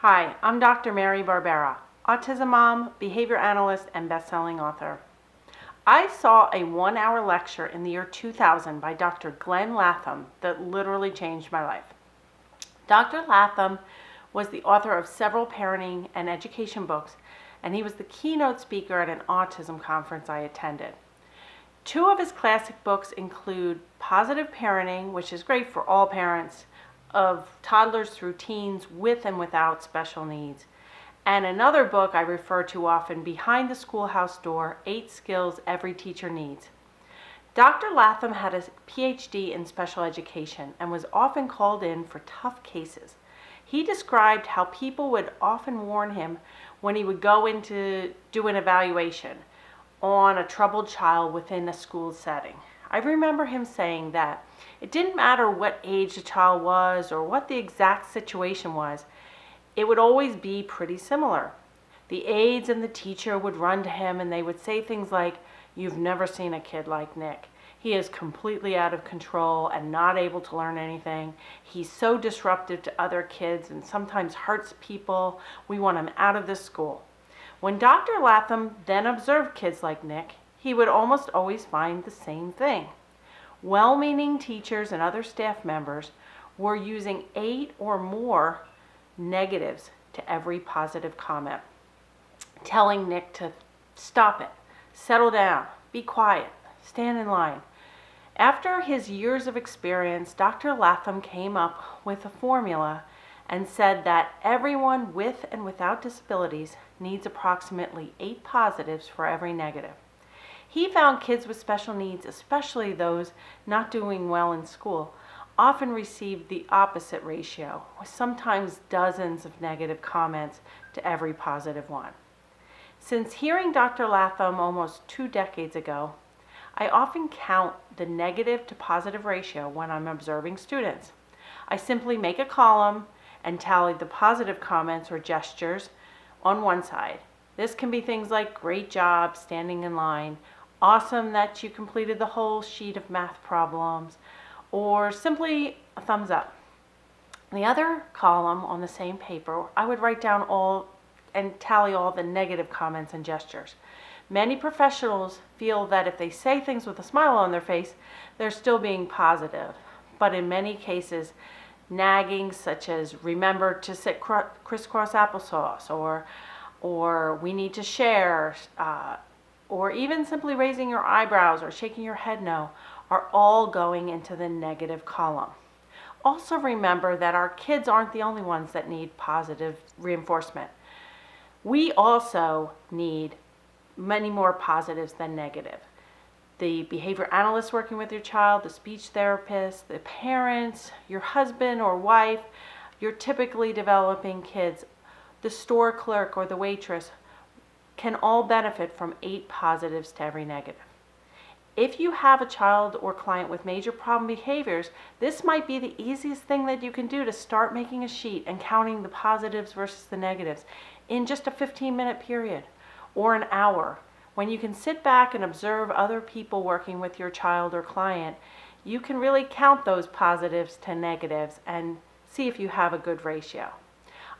Hi, I'm Dr. Mary Barbera, autism mom, behavior analyst, and best-selling author. I saw a 1-hour lecture in the year 2000 by Dr. Glenn Lapham that literally changed my life. Dr. Lapham was the author of several parenting and education books, and he was the keynote speaker at an autism conference I attended. Two of his classic books include Positive Parenting, which is great for all parents of toddlers through teens with and without special needs, and another book I refer to often, Behind the Schoolhouse Door, 8 Skills Every Teacher Needs. Dr. Lapham had a PhD in special education and was often called in for tough cases. He described how people would often warn him when he would go in to do an evaluation on a troubled child within a school setting. I remember him saying that it didn't matter what age the child was or what the exact situation was, it would always be pretty similar. The aides and the teacher would run to him and they would say things like, "You've never seen a kid like Nick. He is completely out of control and not able to learn anything. He's so disruptive to other kids and sometimes hurts people. We want him out of this school." When Dr. Lapham then observed kids like Nick, he would almost always find the same thing. Well-meaning teachers and other staff members were using 8 or more negatives to every positive comment, telling Nick to stop it, settle down, be quiet, stand in line. After his years of experience, Dr. Lapham came up with a formula and said that everyone with and without disabilities needs approximately 8 positives for every negative. He found kids with special needs, especially those not doing well in school, often received the opposite ratio, with sometimes dozens of negative comments to every positive one. Since hearing Dr. Lapham almost 2 decades ago, I often count the negative to positive ratio when I'm observing students. I simply make a column and tally the positive comments or gestures on one side. This can be things like "great job standing in line," "awesome that you completed the whole sheet of math problems," or simply a thumbs up. The other column on the same paper, I would write down all and tally all the negative comments and gestures. Many professionals feel that if they say things with a smile on their face, they're still being positive. But in many cases, nagging such as "remember to sit crisscross applesauce," or "we need to share," or even simply raising your eyebrows or shaking your head no, are all going into the negative column. Also remember that our kids aren't the only ones that need positive reinforcement. We also need many more positives than negative. The behavior analyst working with your child, the speech therapist, the parents, your husband or wife, your typically developing kids, the store clerk or the waitress, can all benefit from 8 positives to every negative. If you have a child or client with major problem behaviors, this might be the easiest thing that you can do to start making a sheet and counting the positives versus the negatives in just a 15-minute period or an hour. When you can sit back and observe other people working with your child or client, you can really count those positives to negatives and see if you have a good ratio.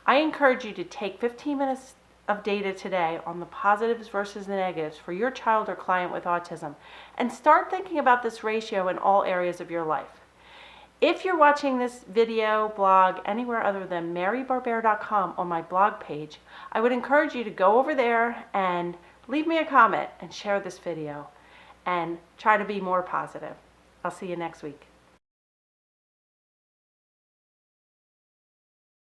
I encourage you to take 15 minutes of data today on the positives versus the negatives for your child or client with autism and start thinking about this ratio in all areas of your life. If you're watching this video, blog, anywhere other than marybarbera.com on my blog page, I would encourage you to go over there and leave me a comment and share this video and try to be more positive. I'll see you next week.